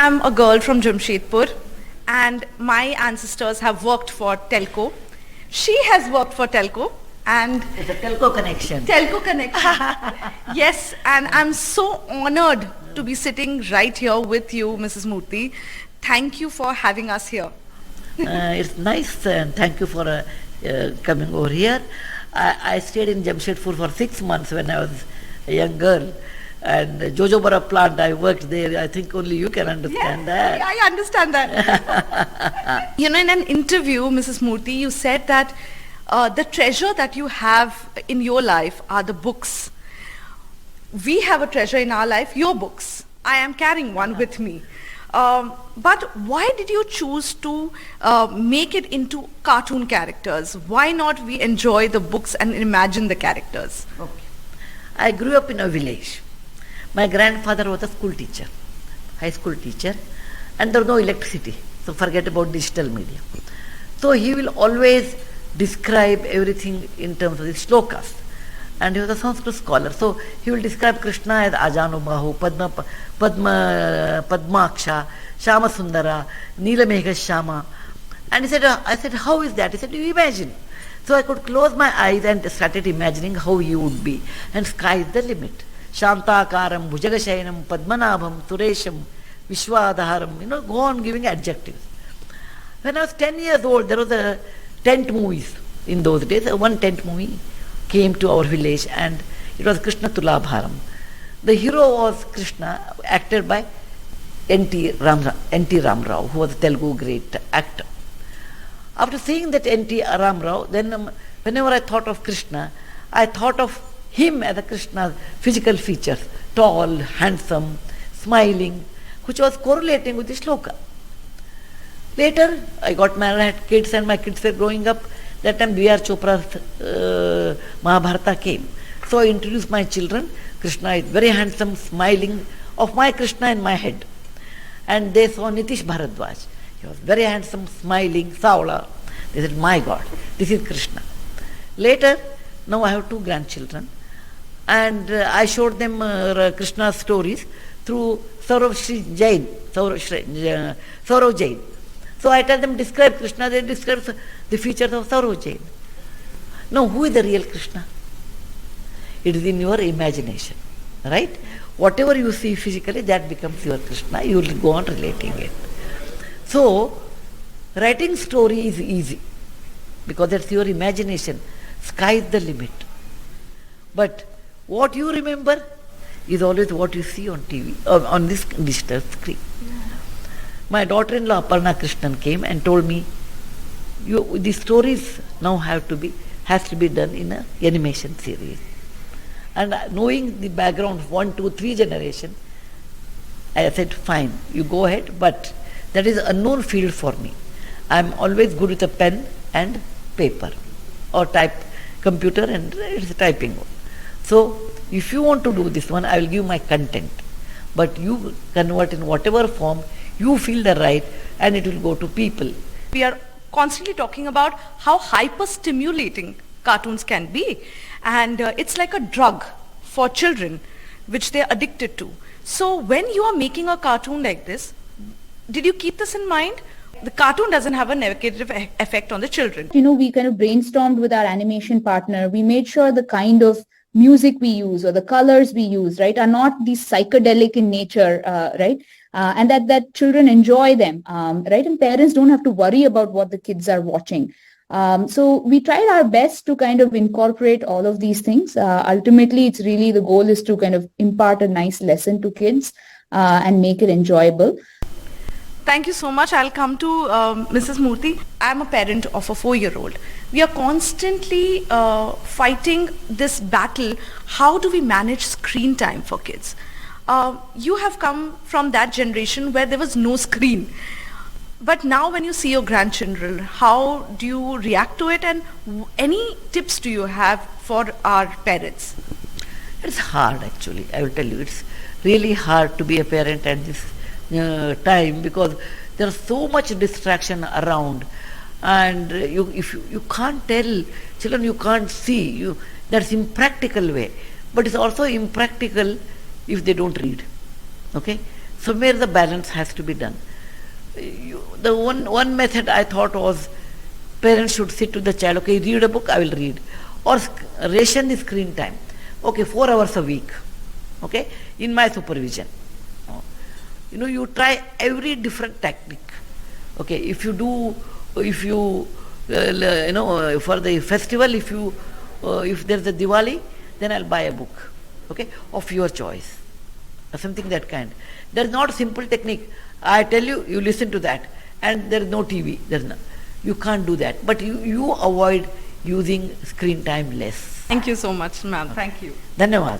am a girl from Jamshedpur and my ancestors have worked for telco. She has worked for telco and It's a telco connection. telco connection. Yes, and I'm so honored to be sitting right here with you, Mrs. Murty. Thank you for having us here. It's nice and thank you for coming over here. I stayed in Jamshedpur for 6 months when I was a young girl. And Jojobara plant, I worked there. I think only you can understand that. I understand that. In an interview, Mrs. Murty, you said that the treasure that you have in your life are the books. We have a treasure in our life, your books. I am carrying one with me. But why did you choose to make it into cartoon characters? Why not we enjoy the books and imagine the characters? Okay. I grew up in a village. My grandfather was a school teacher, high school teacher, and there was no electricity, so forget about digital media. So he will always describe everything in terms of the shlokas. And he was a Sanskrit scholar, so he will describe Krishna as Ajanubahu, Padmaksha, Shama Sundara, Neelamegha Shama. And he said, I said, how is that? He said, you imagine. So I could close my eyes and started imagining how he would be. And sky is the limit. Shantakaram, Bhujagashayanam, Padmanabham, Suresham, Vishwadharam, go on giving adjectives. When I was 10 years old, there was a tent movies in those days. One tent movie came to our village and it was Krishna Tulabharam. The hero was Krishna, acted by N.T. Ramarao, who was a Telugu great actor. After seeing that N.T. Ramarao, then whenever I thought of Krishna, I thought of him as a Krishna's physical features, tall, handsome, smiling, which was correlating with the shloka. Later, I got married, I had kids, and my kids were growing up. That time B.R. Chopra's Mahabharata came. So I introduced my children. Krishna is very handsome, smiling, of my Krishna in my head. And they saw Nitish Bharadwaj. He was very handsome, smiling, Savala. They said, my God, this is Krishna. Later, now I have 2 grandchildren. And I showed them Krishna's stories through Saurav Jain. So I tell them, describe Krishna, they describe the features of Saurav Jain. Now, who is the real Krishna? It is in your imagination, right? Whatever you see physically, that becomes your Krishna. You will go on relating it. So, writing story is easy because that's your imagination. Sky is the limit. But what you remember is always what you see on TV, on this digital screen. My daughter-in-law Aparna Krishnan came and told me, the stories now has to be done in an animation series. And knowing the background of 1, 2, 3 generation, I said, fine, you go ahead, but that is an unknown field for me. I am always good with a pen and paper or type computer and it's typing. So if you want to do this one, I will give my content, but you convert in whatever form you feel the right and it will go to people. We are constantly talking about how hyper-stimulating cartoons can be, and it's like a drug for children which they are addicted to. So when you are making a cartoon like this, did you keep this in mind? The cartoon doesn't have a negative effect on the children. We kind of brainstormed with our animation partner. We made sure the kind of music we use or the colors we use, right, are not these psychedelic in nature, right, and that children enjoy them, right, and parents don't have to worry about what the kids are watching. So we tried our best to kind of incorporate all of these things. Ultimately, it's really the goal is to kind of impart a nice lesson to kids and make it enjoyable. Thank you so much. I'll come to Mrs. Murty. I'm a parent of a 4-year-old. We are constantly fighting this battle. How do we manage screen time for kids? You have come from that generation where there was no screen. But now when you see your grandchildren, how do you react to it, and any tips do you have for our parents? It's hard actually, I will tell you. It's really hard to be a parent at this time because there's so much distraction around, and you can't tell children, you can't see, that's impractical way. But it's also impractical if they don't read. Okay? Somewhere the balance has to be done. The one method I thought was parents should sit to the child, okay, read a book, I will read. Or ration the screen time. Okay, 4 hours a week. Okay, in my supervision. You try every different technique. Okay, if you for the festival, if there's a Diwali, then I'll buy a book, okay, of your choice, or something that kind. There's not a simple technique. I tell you, you listen to that, and there's no TV. You can't do that. But you avoid using screen time less. Thank you so much, ma'am. Thank you. Dhanyavad.